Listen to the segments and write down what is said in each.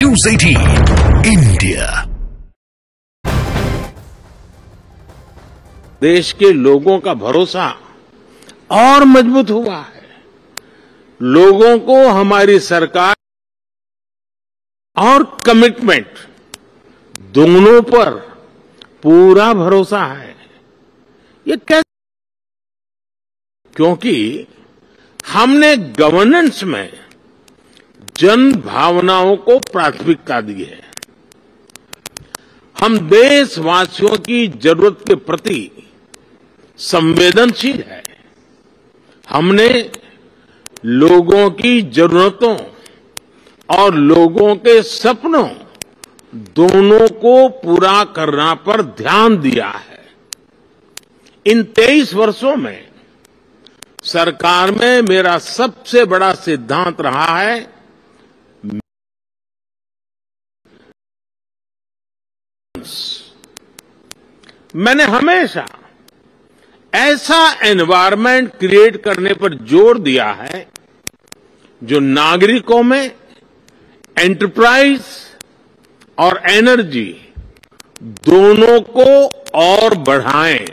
News 18 India। देश के लोगों का भरोसा और मजबूत हुआ है। लोगों को हमारी सरकार और कमिटमेंट दोनों पर पूरा भरोसा है। ये कैसे? क्योंकि हमने गवर्नेंस में जन भावनाओं को प्राथमिकता दी है। हम देशवासियों की जरूरत के प्रति संवेदनशील है। हमने लोगों की जरूरतों और लोगों के सपनों दोनों को पूरा करना पर ध्यान दिया है। इन 23 वर्षों में सरकार में मेरा सबसे बड़ा सिद्धांत रहा है मैंने हमेशा ऐसा एनवायरनमेंट क्रिएट करने पर जोर दिया है जो नागरिकों में एंटरप्राइज और एनर्जी दोनों को और बढ़ाएं।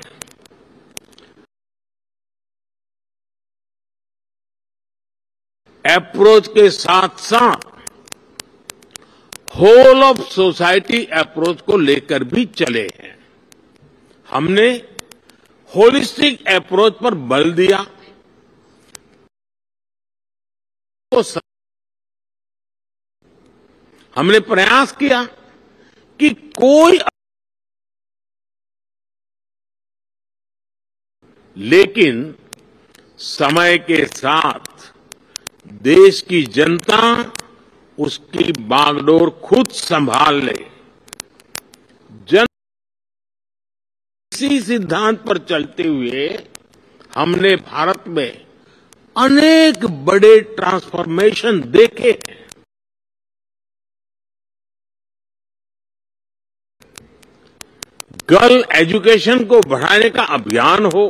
अप्रोच के साथ साथ होल ऑफ सोसाइटी अप्रोच को लेकर भी चले हैं। हमने होलिस्टिक अप्रोच पर बल दिया। हमने प्रयास किया कि कोई, लेकिन समय के साथ देश की जनता उसकी बागडोर खुद संभाल ले। इसी सिद्धांत पर चलते हुए हमने भारत में अनेक बड़े ट्रांसफॉर्मेशन देखे हैं। गर्ल एजुकेशन को बढ़ाने का अभियान हो,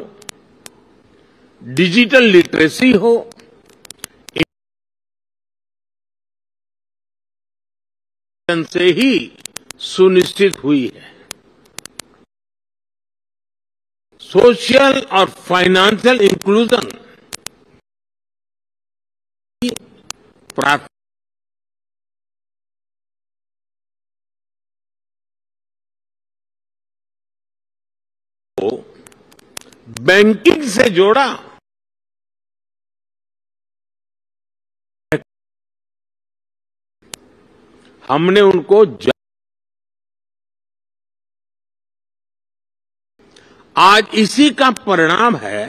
डिजिटल लिटरेसी हो, से ही सुनिश्चित हुई है। सोशल और फाइनेंशियल इंक्लूजन को बैंकिंग से जोड़ा। हमने उनको आज इसी का परिणाम है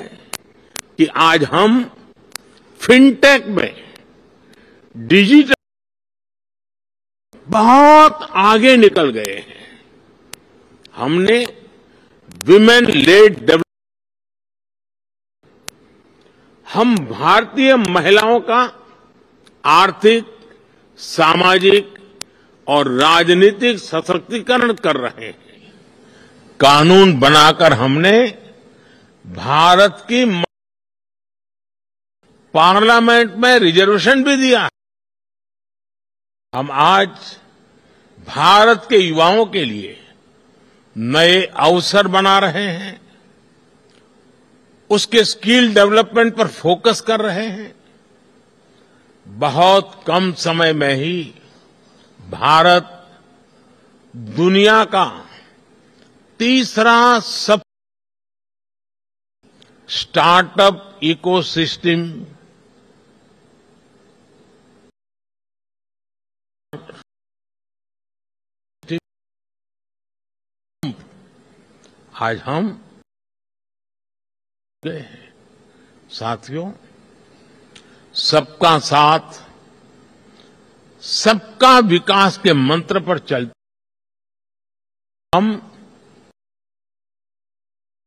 कि आज हम फिनटेक में डिजिटल बहुत आगे निकल गए हैं। हमने विमेन लेड डेवलपमेंट, हम भारतीय महिलाओं का आर्थिक, सामाजिक और राजनीतिक सशक्तिकरण कर रहे हैं। कानून बनाकर हमने भारत की पार्लियामेंट में रिजर्वेशन भी दिया। हम आज भारत के युवाओं के लिए नए अवसर बना रहे हैं, उसके स्किल डेवलपमेंट पर फोकस कर रहे हैं। बहुत कम समय में ही भारत दुनिया का तीसरा सब स्टार्टअप इकोसिस्टम आज हम गए हैं। साथियों, सबका साथ, सबका विकास के मंत्र पर चलते हम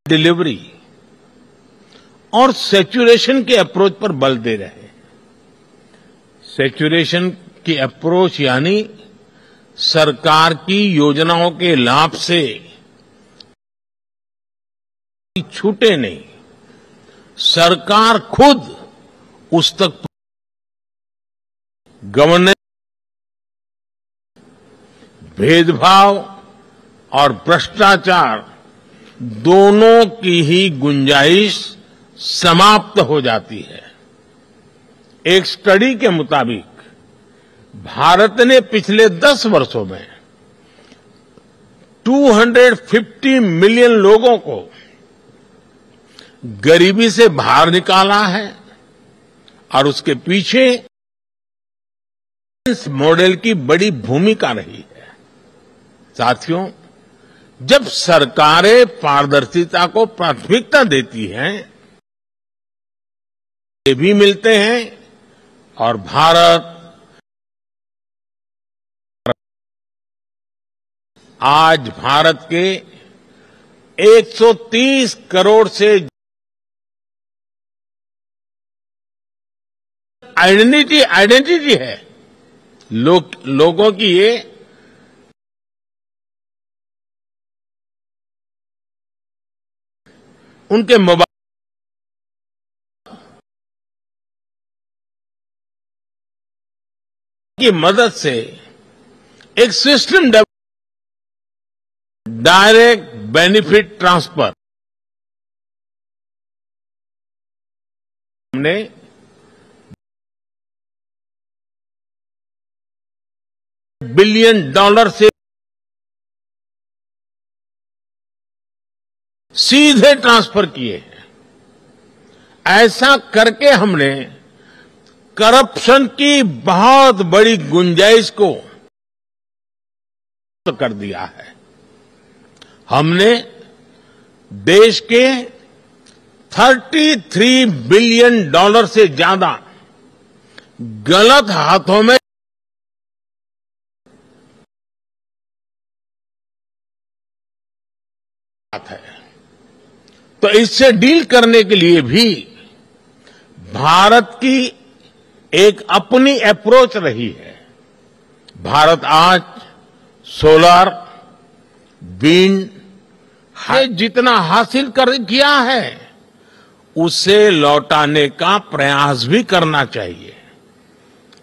डिलीवरी और सैचुरेशन के अप्रोच पर बल दे रहे हैं। सैचुरेशन की अप्रोच यानी सरकार की योजनाओं के लाभ से छूटे नहीं, सरकार खुद उस तक गवर्नेंस भेदभाव और भ्रष्टाचार दोनों की ही गुंजाइश समाप्त हो जाती है। एक स्टडी के मुताबिक भारत ने पिछले 10 वर्षों में 250 मिलियन लोगों को गरीबी से बाहर निकाला है और उसके पीछे इस मॉडल की बड़ी भूमिका रही है। साथियों, जब सरकारें पारदर्शिता को प्राथमिकता देती हैं, ये भी मिलते हैं और भारत आज भारत के 130 करोड़ से आइडेंटिटी है लोगों की, ये उनके मोबाइल की मदद से एक सिस्टम डायरेक्ट बेनिफिट ट्रांसफर हमने $1 बिलियन से सीधे ट्रांसफर किए हैं। ऐसा करके हमने करप्शन की बहुत बड़ी गुंजाइश को कर दिया है। हमने देश के $33 बिलियन से ज्यादा गलत हाथों में है, तो इससे डील करने के लिए भी भारत की एक अपनी अप्रोच रही है। भारत आज सोलर, विंड जितना हासिल किया है, उसे लौटाने का प्रयास भी करना चाहिए।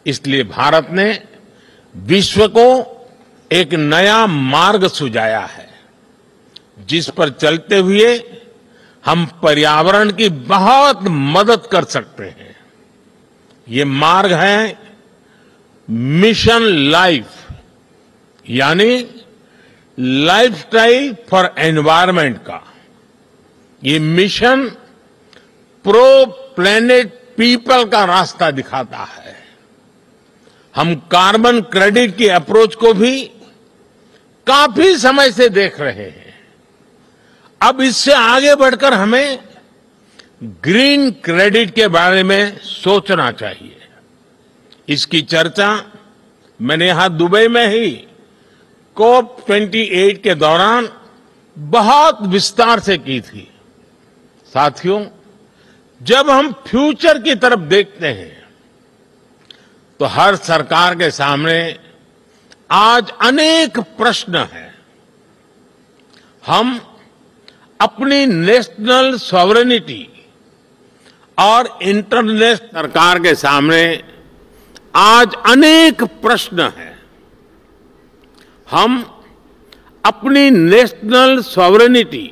इसलिए भारत ने विश्व को एक नया मार्ग सुझाया है, जिस पर चलते हुए हम पर्यावरण की बहुत मदद कर सकते हैं। ये मार्ग है मिशन लाइफ, यानी लाइफस्टाइल फॉर एनवायरनमेंट का। ये मिशन प्रो प्लेनेट पीपल का रास्ता दिखाता है। हम कार्बन क्रेडिट की अप्रोच को भी काफी समय से देख रहे हैं। अब इससे आगे बढ़कर हमें ग्रीन क्रेडिट के बारे में सोचना चाहिए। इसकी चर्चा मैंने यहां दुबई में ही COP28 के दौरान बहुत विस्तार से की थी। साथियों, जब हम फ्यूचर की तरफ देखते हैं, तो हर सरकार के सामने आज अनेक प्रश्न हैं। हम अपनी नेशनल सॉवरेनिटी और इंटरनेशनल सरकार के सामने आज अनेक प्रश्न हैं। हम अपनी नेशनल सॉवरेनिटी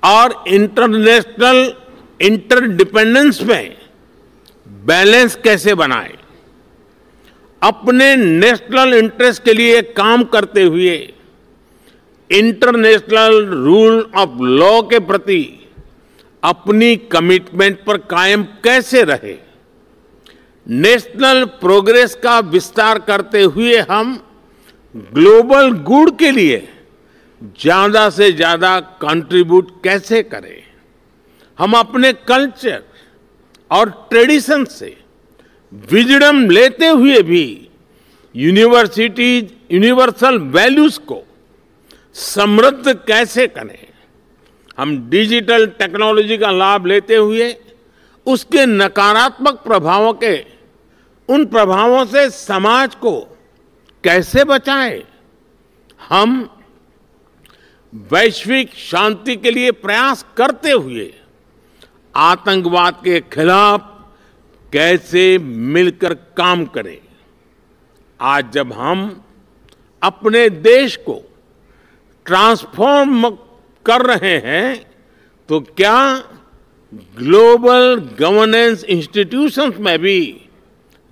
और इंटरनेशनल इंटरडिपेंडेंस में बैलेंस कैसे बनाएं? अपने नेशनल इंटरेस्ट के लिए काम करते हुए इंटरनेशनल रूल ऑफ लॉ के प्रति अपनी कमिटमेंट पर कायम कैसे रहे? नेशनल प्रोग्रेस का विस्तार करते हुए हम ग्लोबल गुड के लिए ज्यादा से ज्यादा कंट्रीब्यूट कैसे करें? हम अपने कल्चर और ट्रेडिशन से विजडम लेते हुए भी यूनिवर्सल वैल्यूज को समृद्ध कैसे करें? हम डिजिटल टेक्नोलॉजी का लाभ लेते हुए उसके नकारात्मक उन प्रभावों से समाज को कैसे बचाएं? हम वैश्विक शांति के लिए प्रयास करते हुए आतंकवाद के खिलाफ कैसे मिलकर काम करें? आज जब हम अपने देश को ट्रांसफॉर्म कर रहे हैं, तो क्या ग्लोबल गवर्नेंस इंस्टीट्यूशंस में भी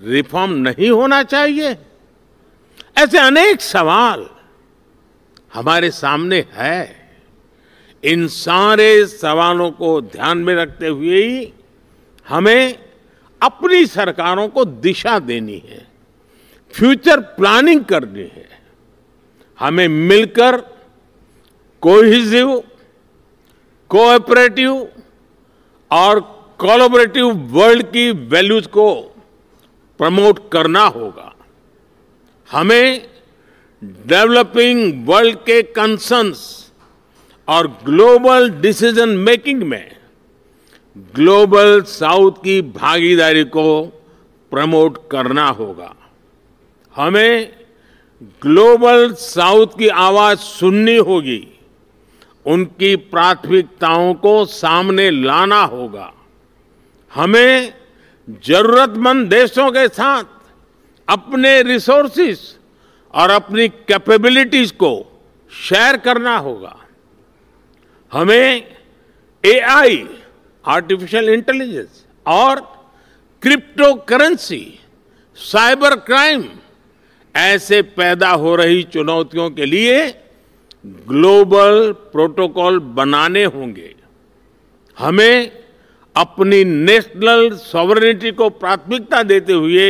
रिफॉर्म नहीं होना चाहिए? ऐसे अनेक सवाल हमारे सामने है। इन सारे सवालों को ध्यान में रखते हुए ही हमें अपनी सरकारों को दिशा देनी है, फ्यूचर प्लानिंग करनी है। हमें मिलकर कोहेसिव, कोऑपरेटिव और कोलैबोरेटिव वर्ल्ड की वैल्यूज को प्रमोट करना होगा। हमें डेवलपिंग वर्ल्ड के कंसर्न्स और ग्लोबल डिसीजन मेकिंग में ग्लोबल साउथ की भागीदारी को प्रमोट करना होगा। हमें ग्लोबल साउथ की आवाज सुननी होगी, उनकी प्राथमिकताओं को सामने लाना होगा। हमें जरूरतमंद देशों के साथ अपने रिसोर्सेस और अपनी कैपेबिलिटीज को शेयर करना होगा। हमें एआई, आर्टिफिशियल इंटेलिजेंस और क्रिप्टो करेंसी, साइबर क्राइम ऐसे पैदा हो रही चुनौतियों के लिए ग्लोबल प्रोटोकॉल बनाने होंगे। हमें अपनी नेशनल सॉवरेनिटी को प्राथमिकता देते हुए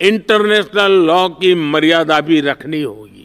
इंटरनेशनल लॉ की मर्यादा भी रखनी होगी।